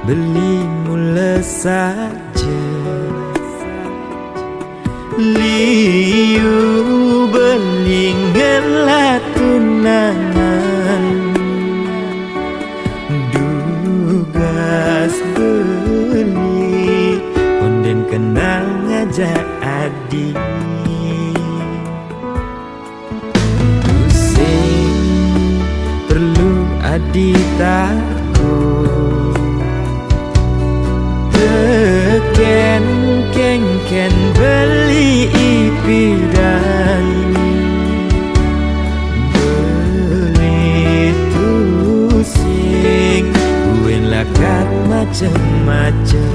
beli mula saja. Liu beli ngelah tunangan, dugas beli onden kenal ngajak adik. Pusing perlu adik takut, teken ken beli ipiran, beli tusing kuen lakat macem-macem.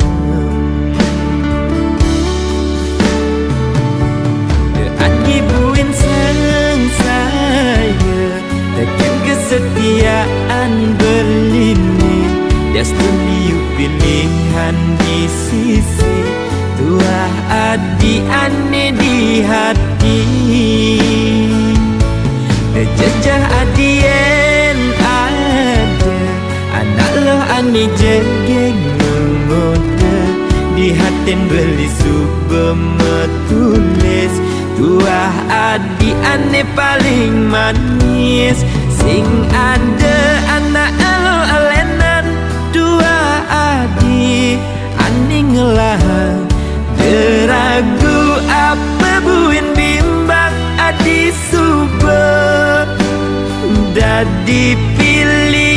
Ibuin sayang saya, teken kesetiaan berlini, destiny pilihan di sisi, tuah adi ane di hati. Jejah adien ada, anak lo ane jengeng mengode, di hatin beli metulis, tuah adi ane paling manis. Sing ada anak lo alenan, dua adi ane ngelah deragu apa buin bimbang adi subuh dadi pilihan.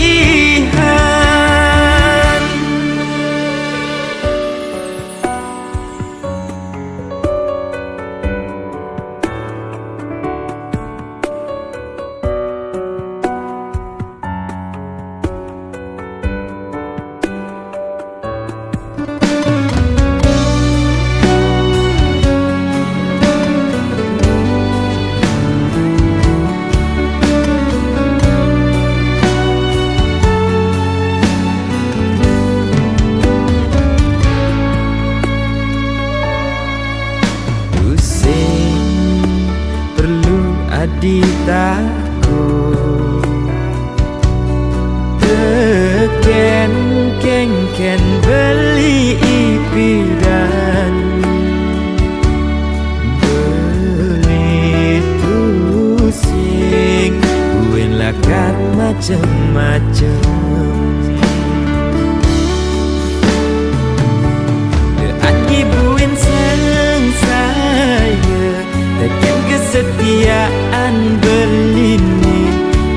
Adik takut, teken beli ipiran, beli tusing kuen lakat macem-macem. Ibuin sayang saya, teken kesetiaan berlini,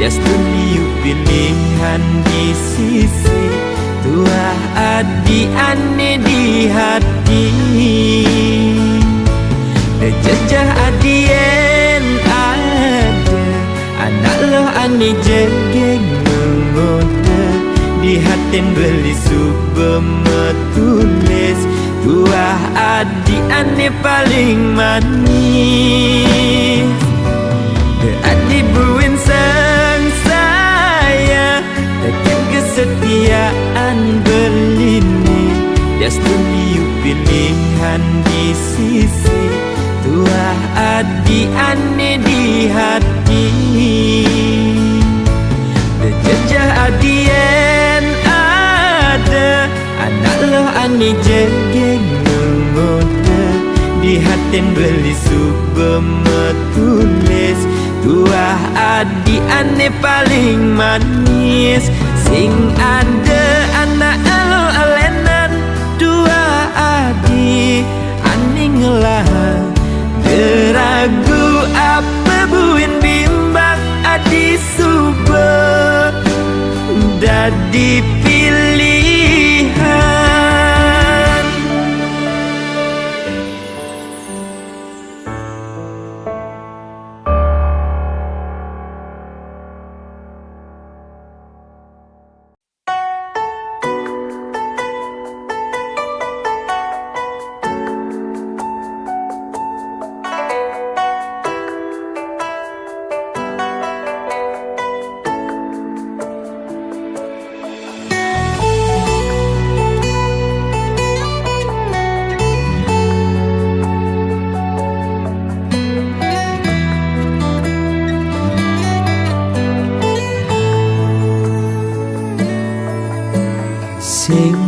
destiny pilihan di sisi, tuah adi ane di hati. Jejah adien ada, anak lo ane jengeng mengode, di hatin beli metulis, tuah adi ane paling manis. Adi buin sang saya, teken kesetiaan berlini, destiny pilihan di sisi, tuah adi ane di hati. Jejah adien ada, anak lo ane jengeng mengode, di hatin beli metulis, tuah adi ane paling manis. Sing ada anak lo alenan, dua adi ane ngelah deragu apa buin bimbang adi subuh dadi pilihan. Sing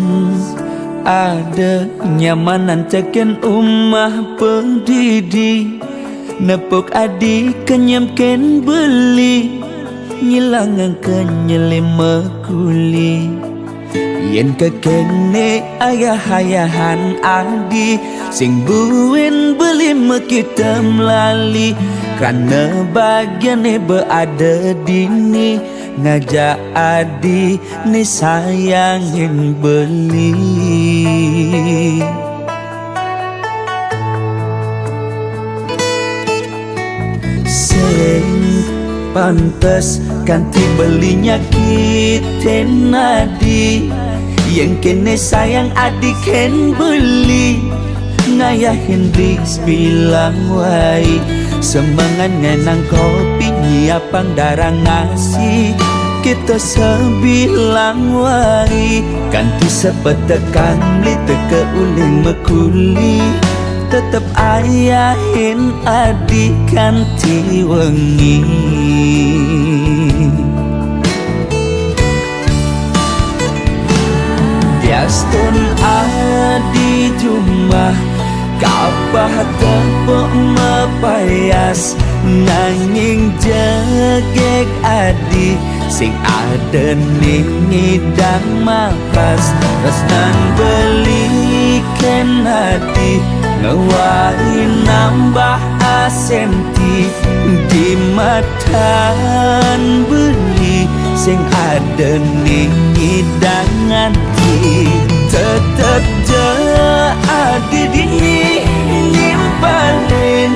ada nyamanan teken umah pendidi nepok adi kenyamken beli ngilangan kenyelima kuli yen kekene ayah-ayahan adi sing buin beli kita melali karena bagiannya berada dini ngajak adi ni sayangin beli sing pantes ganti belinya kita nadi yang kene sayang adi ken beli ngayahin bis bilang wai semangat ngenang kopi nyiapang darang ngasih kita sebilang wai ganti sepetekan beli teke uling mekuli tetep ayahin adi ganti wengi Diastun adi jumlah kapah tepuk mepayas nanging jegek adi sing ada nih ngidang makas resnan belikan hati ngewari nambah asenti di matan beli sing ada nih ngidangan tetep adi dini nyimpanin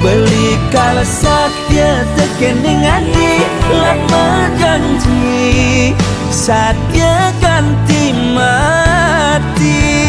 beli kalau satya tekening adi lama janji satya ganti mati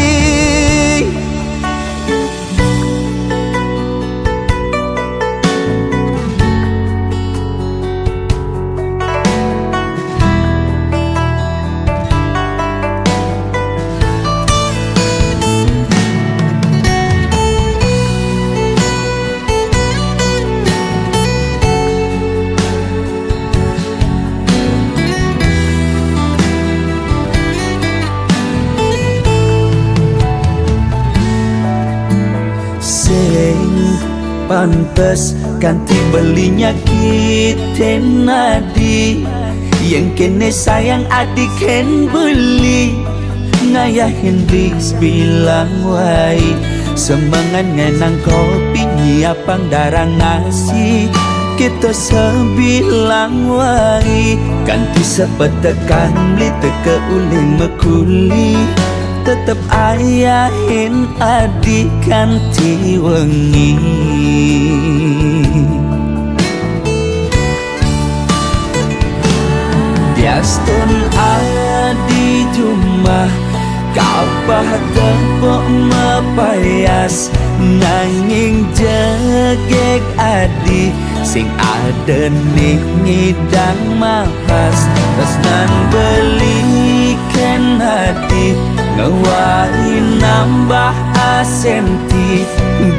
pantes ganti belinya kita nadi yang kene sayang adik ken beli ngayahin bis bilang wai semangat ngenang kopi nyiapang darang ngasih kita sebilang wai ganti sepetekan beli teke uling mekuli tetep ayahin adi ganti wengi Diastun adi jumlah kapah tepuk mepayas nanging jegek adi sing ada nih ngidang makas resnan belikan hati ngewari nambah asenti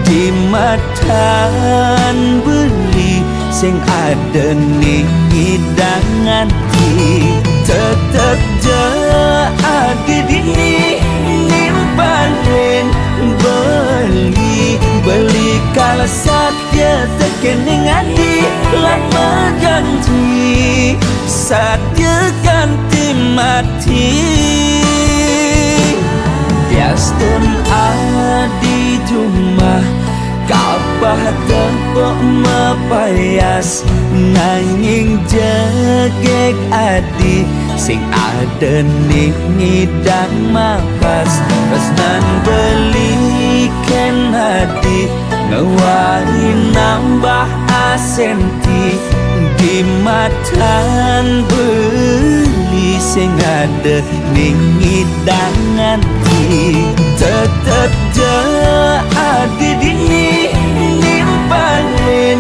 di matan beli sing ada nih hidangan tetep adi dini nimpanin beli kalau satya tekening adi lama janji satya ganti mati Diastun adi jumlah kapah tepuk mepayas nanging jegek adi sing ada nih ngidang makas resnan belikan hadi ngewari nambah asenti di matan beli sing ada nih ngidangan tetep adi dini nimpanin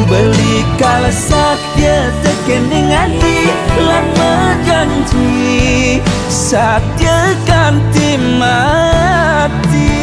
beli kalau satya tekening adi lama janji satya ganti mati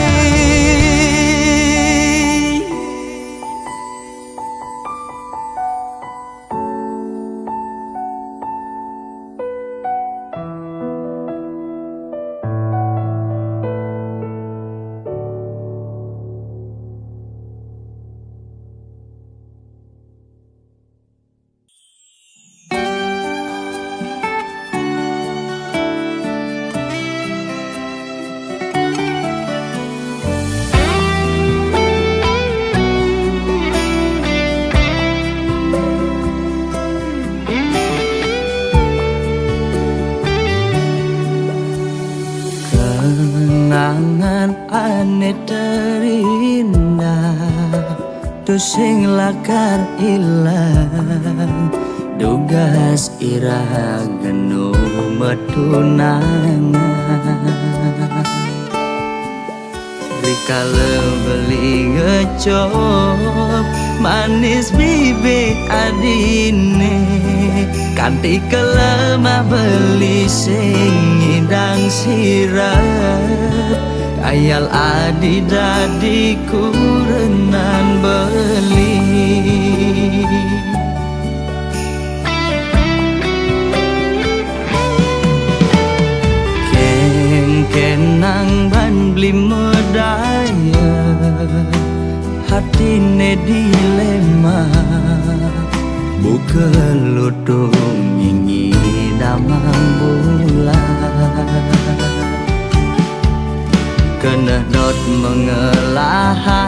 Iku sing lakar ilang dugas ira genu metunangan Rikala beli ngecop manis bibit adine kanti kelemah beli sing ngidang sirap ayal adi dadi kurenan beli kenang ban beli medaya hatine dilema buka lutung ingi damang bulan kena dot mengelahang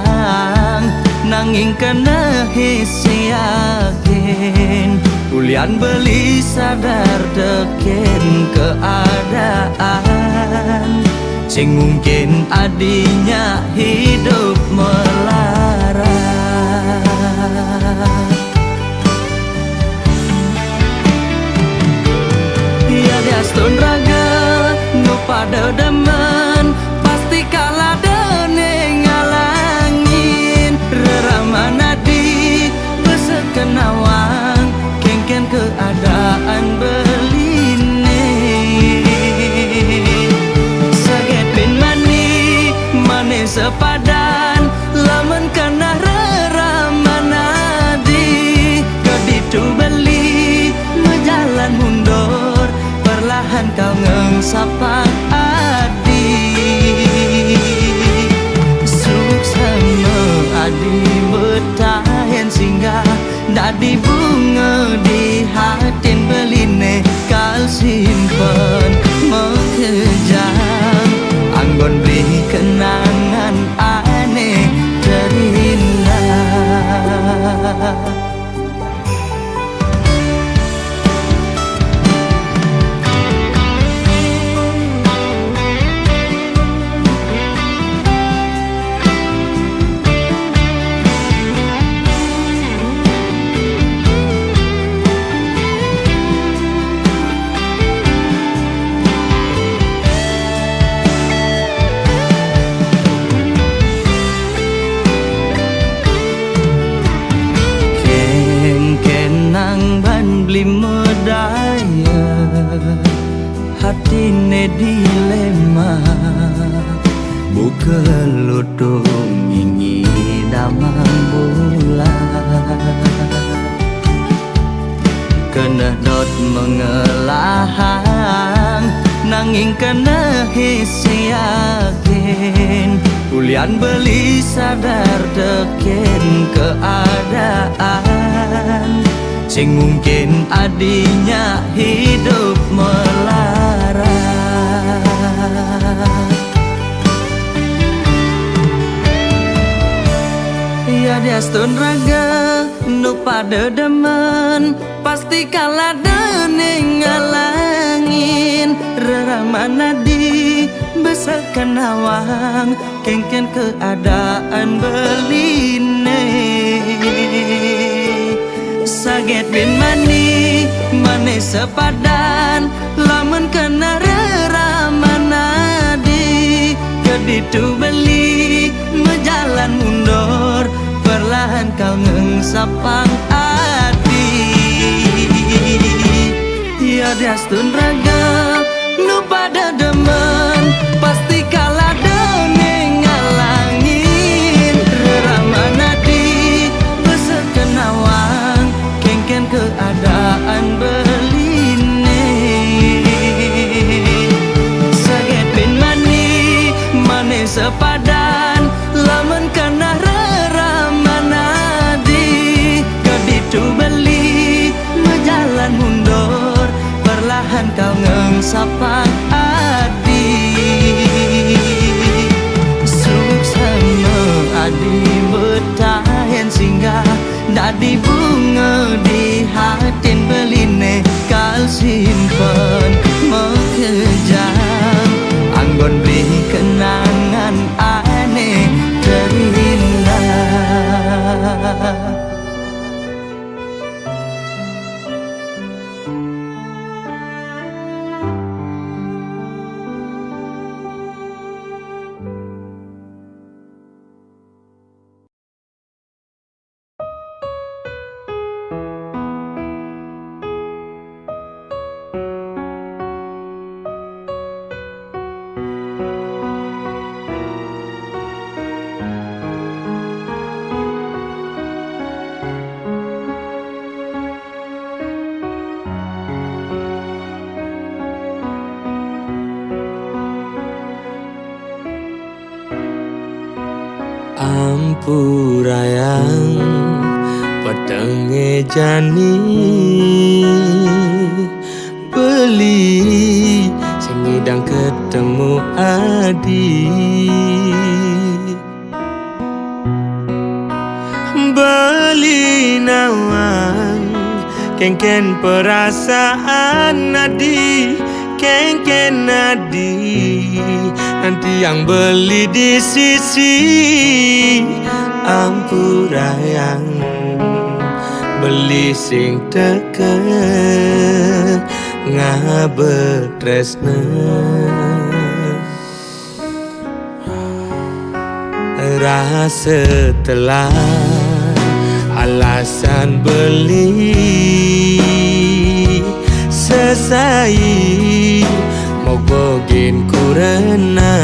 nanging kena hisi yakin ulian beli sadar teken keadaan sing mungkin adinya hidup melarat ya diastun raga nu pada demen pasti kalah dene ngalangin reramana di besekenawang kengken keadaan beline saget bin mani mane sepadan lamun kana reramana di keditu beli mejalan mundur perlahan kau ngengsapang adi suksama adi betahen singgah dadi bunga di hatin beline kal simpen mengejam anggon beri kenangan aneh terindah beli medaya hatine dilema buka lutung ingi damang bulan kena dot mengelahang nanging kena hisi yakin ulian beli sadar teken keadaan sing mungkin adinya hidup melarat ya diastun raga nu pada demen pasti kalah dene ngalangin reramana di besakan awang kengken keadaan beline saget bin mani mane sepadan lamun kena reramana di keditu beli mejalan mundur perlahan kau ngengsapang adi ya diastun raga nu pada demen pasti kalah dene ngalangin reramana di besekenawang kengken keadaan beline saget bin mani mane sepadan lamun kana reramana di keditu beli mejalan mundur perlahan kau ngengsapang adi suksama adi betahen singgah dadi bunga di hatin beline kal simpen mengejam anggon beri kenangan aneh terindah sayang petenge jani beli sing ngidang ketemu adi beli nawang kengken perasaan nadi kengken nadi nanti yang beli di sisi ampurayang beli sing teken ngabetresna rasa telah alasan beli sesai mogogin kurena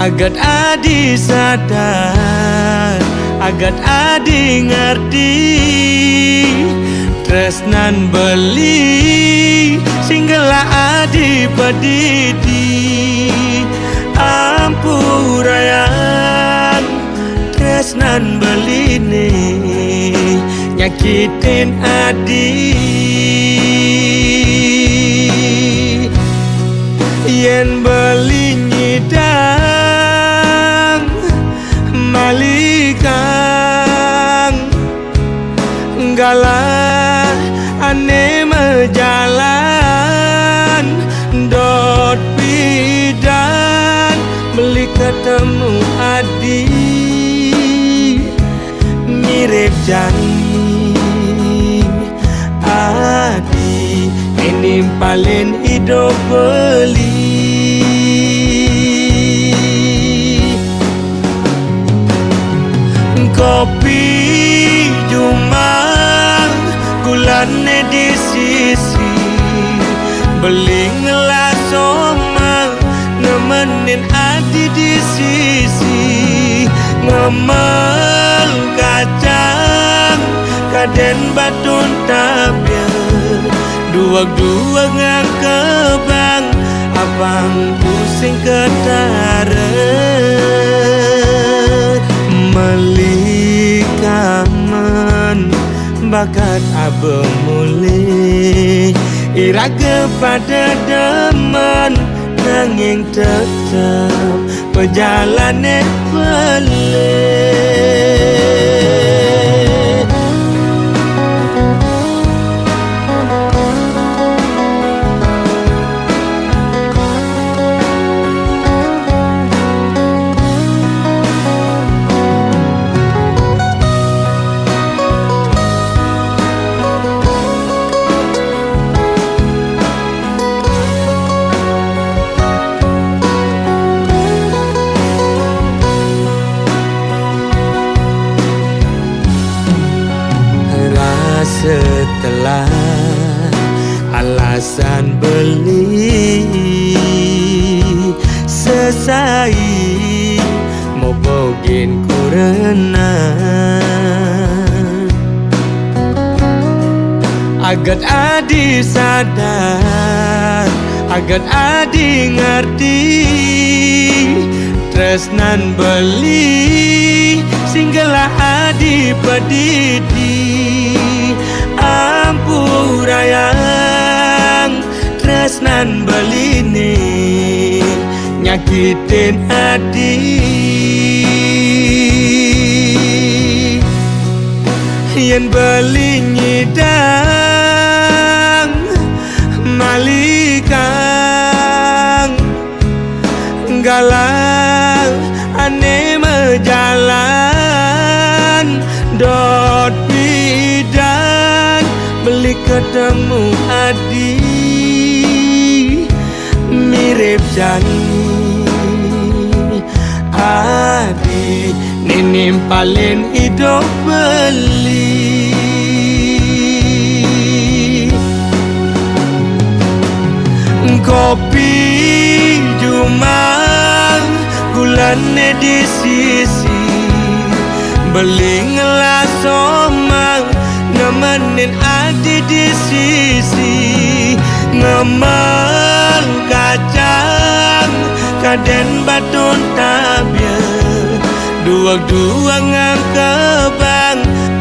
agat adi sadar agat adi ngerti tresnan beli singgala adi pedidi ampurayan tresnan beli nih nyakitin adi yen beli nyidang malikang galah ane mejalan dot bidan beli ketemu adi mirip janji adi ini paling hidup beli kopi jumang gulane di sisi beli ngelas omang nemenin adi di sisi ngemel kacang kaden batun tabya dua-dua ngakebang abang pusing ketaret melikamen bakat abe mulih ira kepada demen nanging tetap perjalanan pelih setelah alasan beli sesai mogogin kurena agat adi sadar agat adi ngerti tresnan beli singgala adi pedidi ampurayang tresnan beli nih nyakitin adi yen beli nyidang malikang galang ane mejalan dot bidan beli ketemu adi mirip janji adi ninim paling hidup beli kopi jumang gulane di sisi beli ngelas omang nemenin adi di sisi ngemang kacang kaden baton tabia dua-dua ngang kebang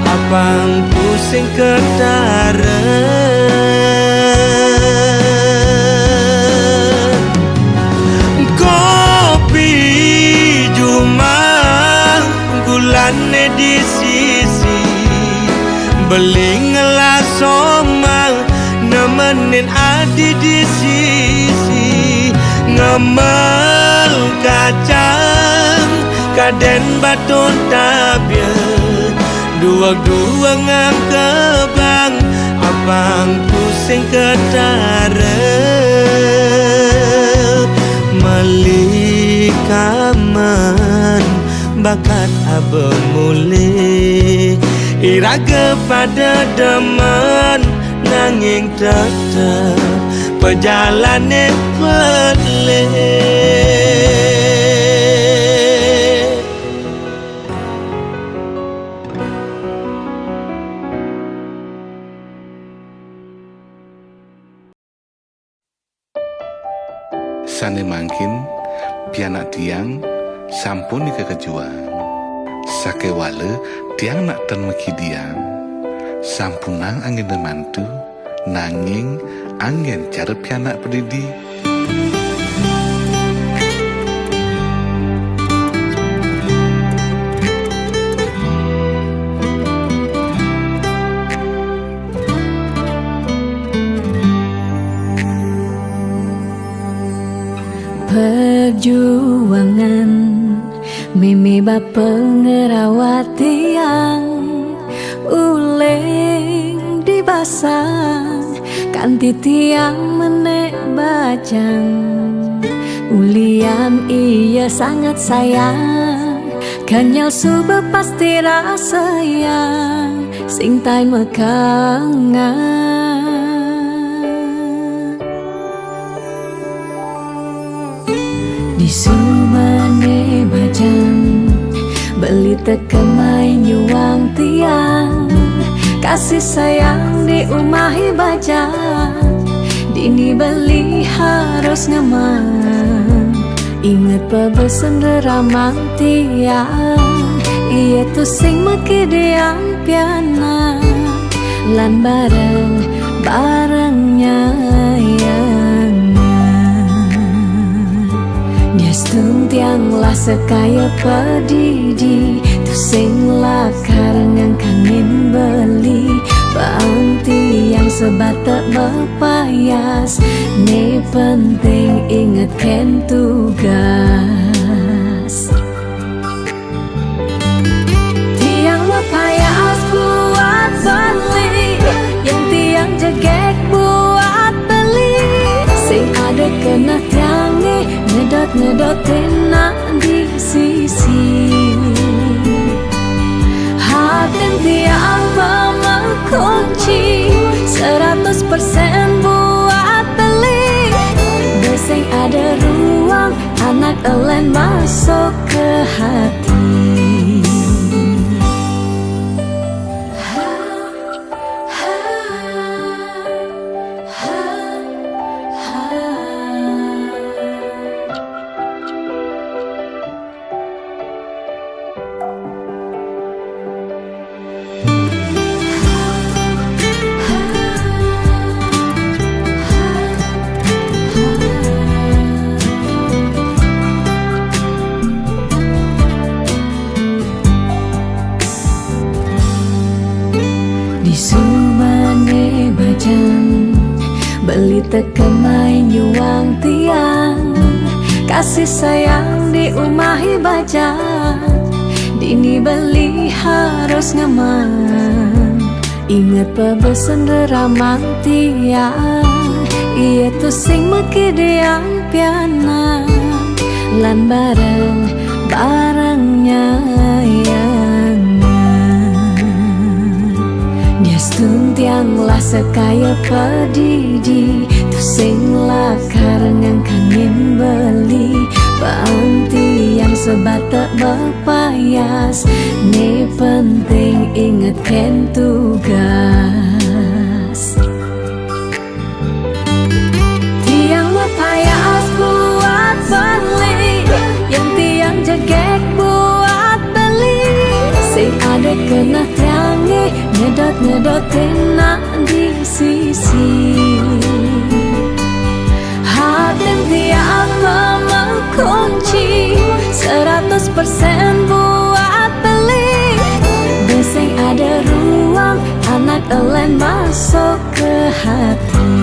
apang pusing ketara kopi jumang gulane di sisi beling ngelas somang nemenin adi di sisi ngemel kacang kaden baton tabia dua-dua ngang kebang abang pusing ketara malikaman bakat abang mulai iraga pada deman nanging tetap perjalanan pelik Sane mangkin pianak tiang sampun kekejuan sake wale tiang nak ten meki diam sampunang angin mantu nanging angin cara pianak pedidi perjuangan mimi bapa ngerawat tiang uling dibasang kanti tiang menek bajang ulian iya sangat sayang kanyal suba pasti rasa yang sing tai mekangan di sumane bajang beli tekemai nyuang tiang kasih sayang di umahi bajang dini beli harus ngemang ingat pebesen deramang tiang iya tu sing meki diang piana lan bareng-barengnya Stung tiang lah sekaya pedidi tu sing lah karengang kangin beli Bangti yang sebatak berpayas ne penting ingat ken tugas tiang berpayas buat beli yang tiang jegek buat beli sing ada kena tiang ngedot-ngedotin nak di sisi hati tiang mengunci 100% buat beli besing ada ruang anak elen masuk ke hati Sumane bajang beli tekemai nyuang tiang kasih sayang di umahi bajang dini beli harus ngemang ingat pebesen deramang tiang iya tu sing meki diang piana lan bareng-barengnya Stung tiang lah sekaya pedidi tu sing lah karengang kangin beli Bangti yang sebatak berpayas ne penting ingat ken tugas tiang berpayas buat beli kena tiangi ngedot-ngedotin nak di sisi. Hati tiang mengunci 100% buat beli. Beseng ada ruang anak elen masuk ke hati.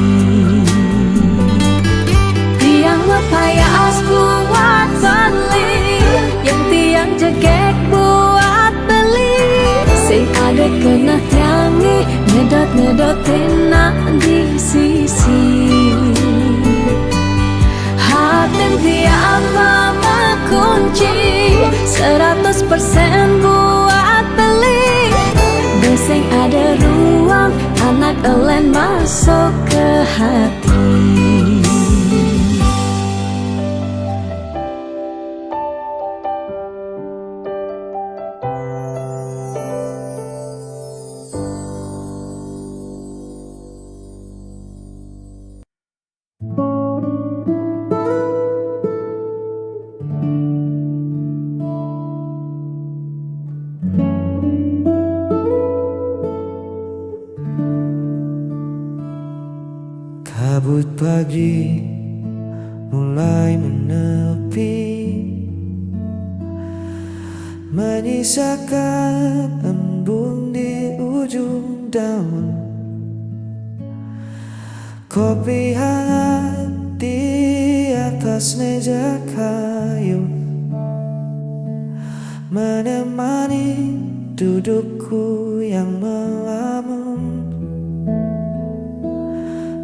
Tiang payas buat beli, yang tiang jegek buat beli. Sing ada kena tiangi ngedot-ngedotin nak di sisi. Hati tiang mengunci 100% buat beli. Beseng ada ruang anak elen masuk ke hati. Kabut pagi mulai menepi, menyisakan embun di ujung daun. Kopi hangat di atas meja kayu menemani dudukku yang melamun.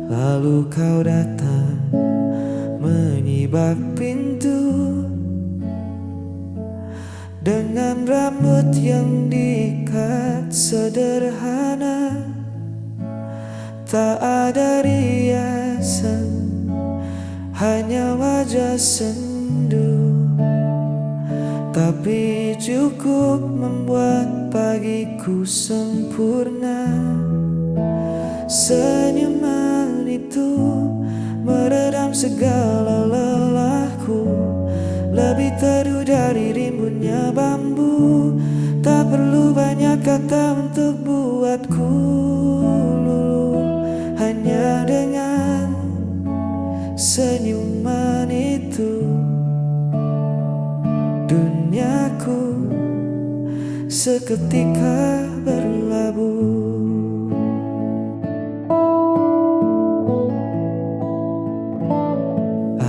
Lalu kau datang menyibak pintu dengan rambut yang diikat sederhana. Tak ada riasan, hanya wajah sendu, tapi cukup membuat pagiku sempurna. Senyuman itu meredam segala lelahku, lebih teduh dari rimbunnya bambu. Tak perlu banyak kata untuk buatku luluh, hanya dengan senyuman itu duniaku seketika berlabuh.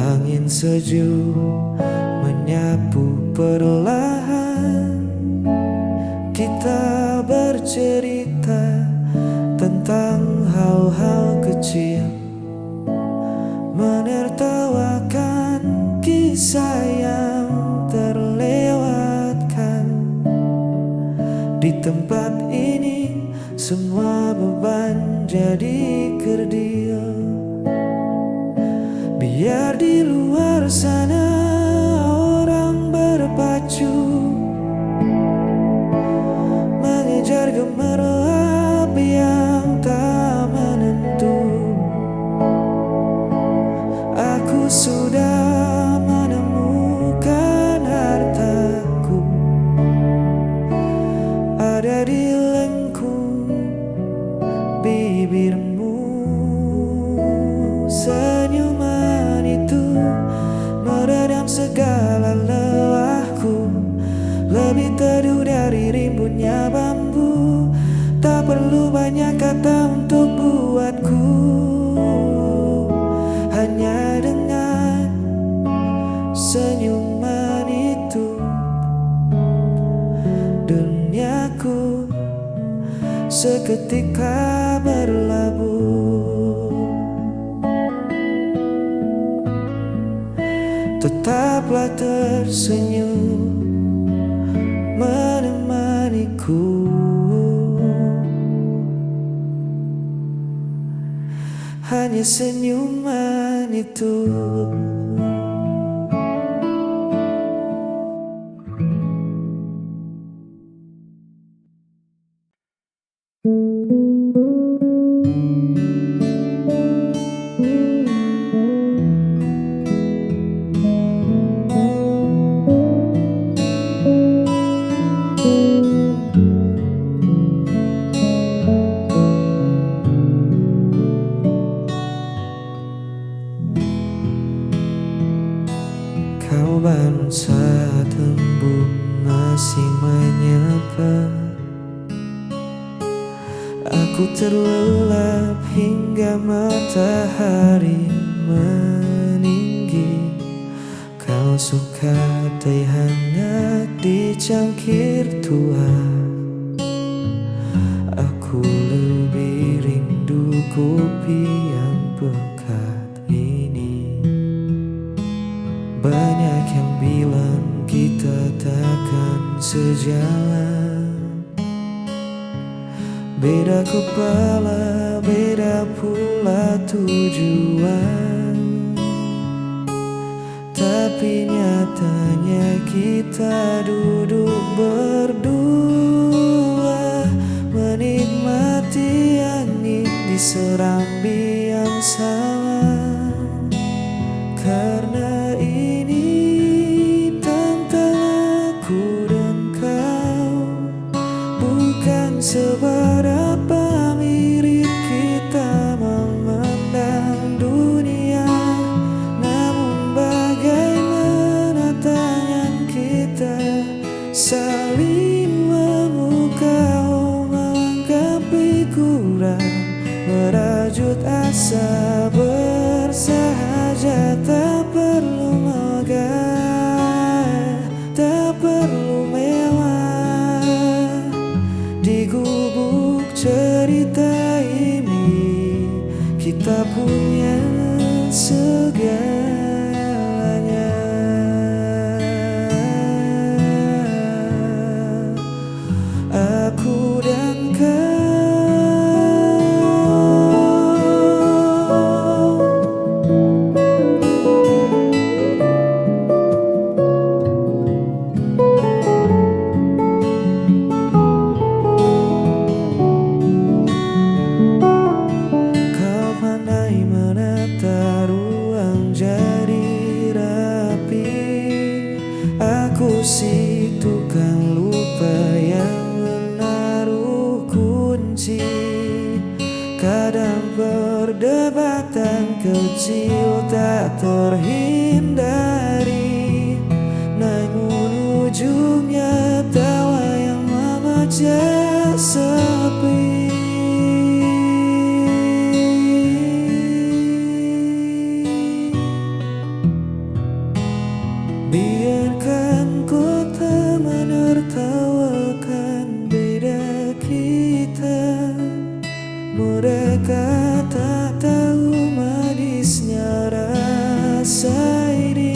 Angin sejuk menyapu perlahan, kita bercerita tentang hal-hal kecil, menertawakan kisah yang terlewatkan. Di tempat ini semua beban jadi kerdil. Biar di luar sana orang berpacu mengejar gemerlap yang tak menentu. Aku sudah menemukan hartaku, ada di lengkung bibirmu. Senyuman itu meredam segala lelahku, lebih teduh dari rimbunnya bambu. Tak perlu banyak kata untuk buatku, hanya dengan senyuman itu duniaku seketika berlabuh. Tetaplah tersenyum menemaniku, hanya senyuman itu. masih menyapa. Aku terlelap hingga matahari meninggi. Kau suka teh hangat dicangkir tua. Aku lebih rindu kopi yang pekat ini. Banyak yang bilang kita takkan sejalan. Beda kepala, beda pula tujuan. Tapi nyatanya kita duduk berdua, menikmati angin di serambi yang sama. Karena ini tentang aku dan kau, bukan seberapa mirip kita memandang dunia. Namun bagaimana tangan kita saling memukau, melengkapi kurang, merajut asa bersahaja. Tak perlu megah, tak perlu mewah. Di gubuk cerita ini kita punya segalanya. Aku dan kau. Kau pandai menata ruang jadi rapi. Aku si tukang lupa yang menaruh kunci. Kadang perdebatan kecil tak terhindari, namun ujungnya tawa yang memecah sepi. Biarkan kota menertawakan beda kita. Mereka tak tahu manisnya rasa ini.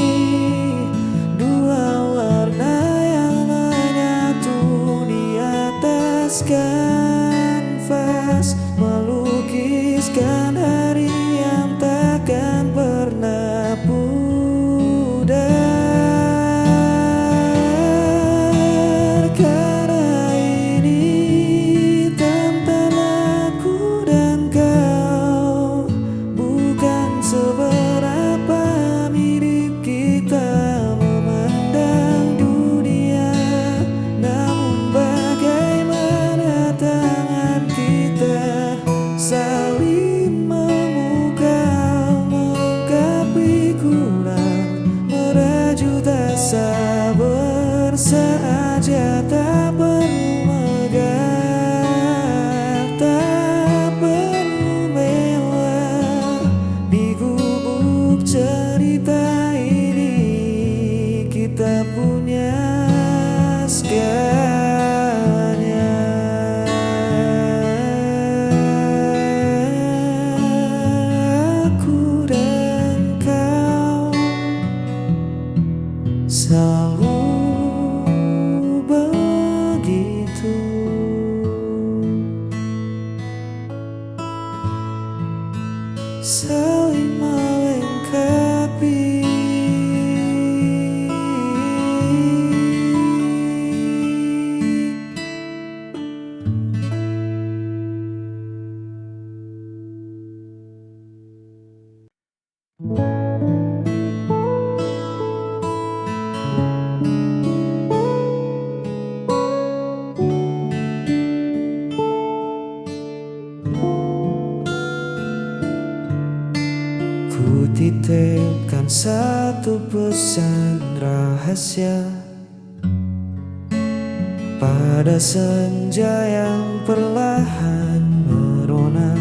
Dua warna yang menyatu di atas kanvas, melukiskan hari yang takkan pernah pudar. Karena ini tentang aku dan kau, bukan seberapa mirip kita memandang dunia. Namun bagaimana tangan kita saling memukau, melengkapi kurang, merajut asa bersahaja. Tak perlu megah, tak perlu mewah. Di gubuk cerita ini kita punya segalanya. Aku dan kau selalu begitu. Saling melengkapi. Ku titipkan satu pesan rahasia pada senja yang perlahan merona,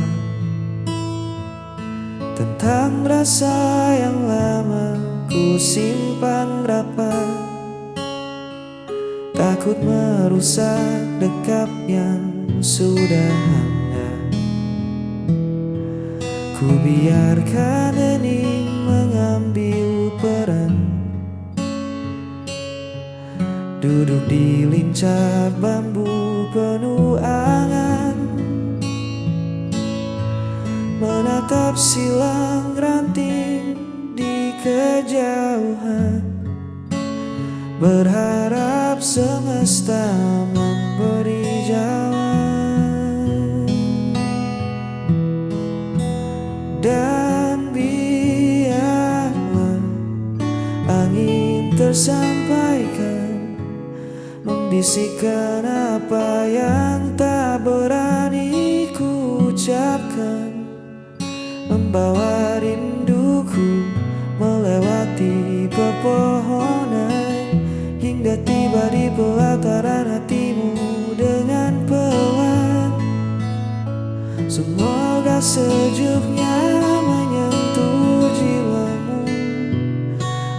tentang rasa yang lama ku simpan rapat, takut merusak dekap yang sudah hangat. Ku biarkan hening mengambil peran, duduk di lincah bambu penuh angan, menatap silang ranting di kejauhan, berharap semesta memberi jawaban. Dan biarlah angin tersampaikan, membisikkan apa yang tak berani ku ucapkan, membawa rinduku melewati pepohonan, hingga tiba di pelataran hatimu dengan pelan. Semoga sejuknya menyentuh jiwamu,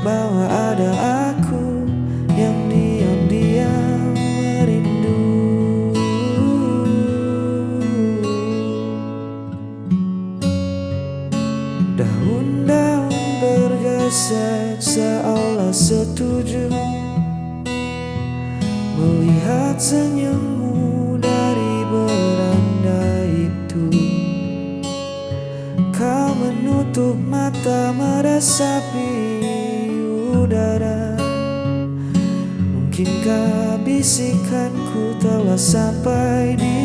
bahwa ada aku yang diam-diam merindu. Daun-daun bergeser seolah setuju melihat senyummu dari beranda itu. Kau menutup mata meresapi udara, mungkinkah bisikanku telah sampai di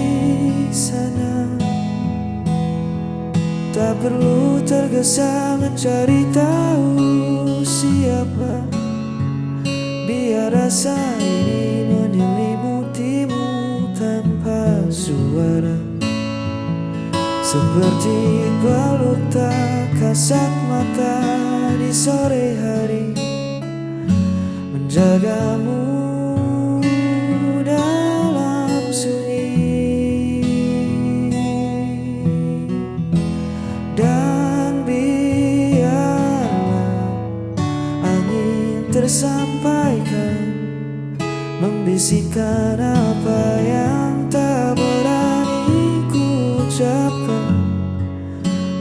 sana? Tak perlu tergesa mencari tahu siapa, biar rasa ini menyelimutimu tanpa suara. Seperti balut tak kasat mata di sore hari, menjagamu dalam sunyi. Dan biarlah angin tersampaikan, membisikkan apa yang tak berani ku ucapkan,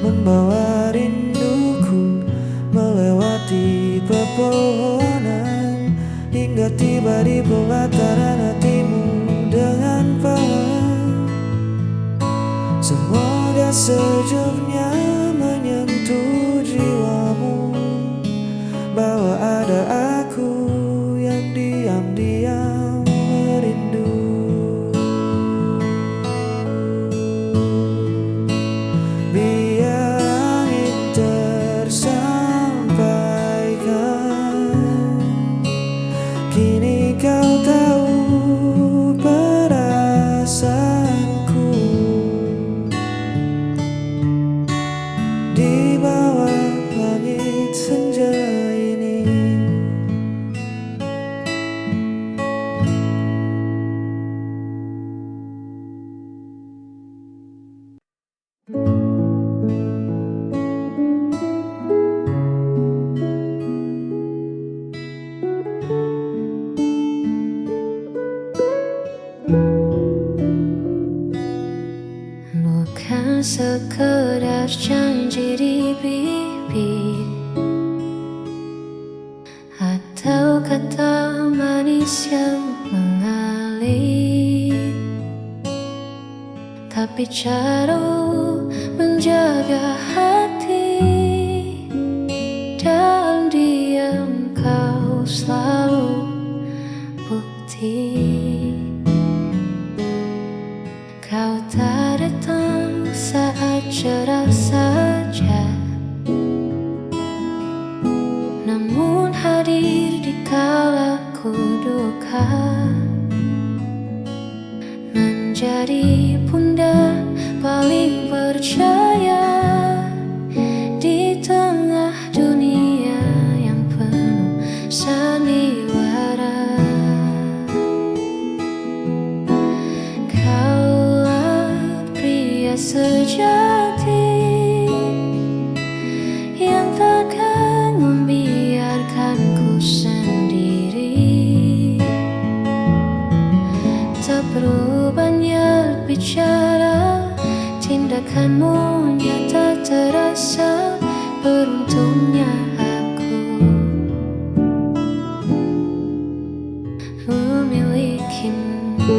membawa rinduku melewati pepohonan, hingga tiba di pelataran hatimu dengan pelan. Semoga sejuknya menyentuh jiwamu, bahwa ada aku yang diam-diam merindu. Biar angin tersampaikan, kini kau tahu perasaanku. Di bawah langit senja ini, bukan sekedar janji di bibir atau kata manis yang mengalir, tapi cara menjaga hati. Dalam diam kau selalu bukti. Kau tak datang saat cerah saja, namun hadir di kala ku duka, menjadi bunda paling percaya di tengah dunia yang penuh sandiwara. bicara, tindakanmu nyata terasa. Beruntungnya aku memilikimu.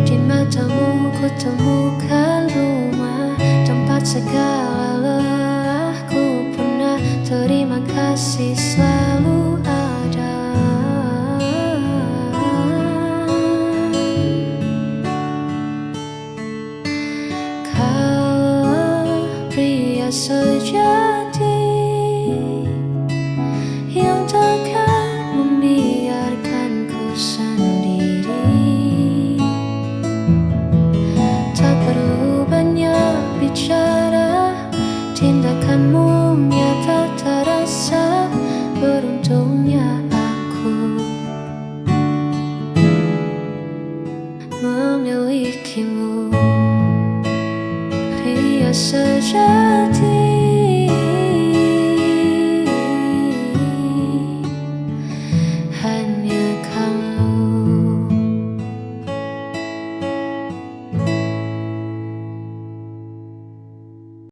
Di matamu ku temukan rumah, tempat segala lelahku pernah. Terima kasih selalu ada. Kau pria sejati yang takkan membiarkanku sendiri. Tak perlu banyak bicara, tindakanmu nyata terasa. Beruntungnya aku memilikimu, pria sejati.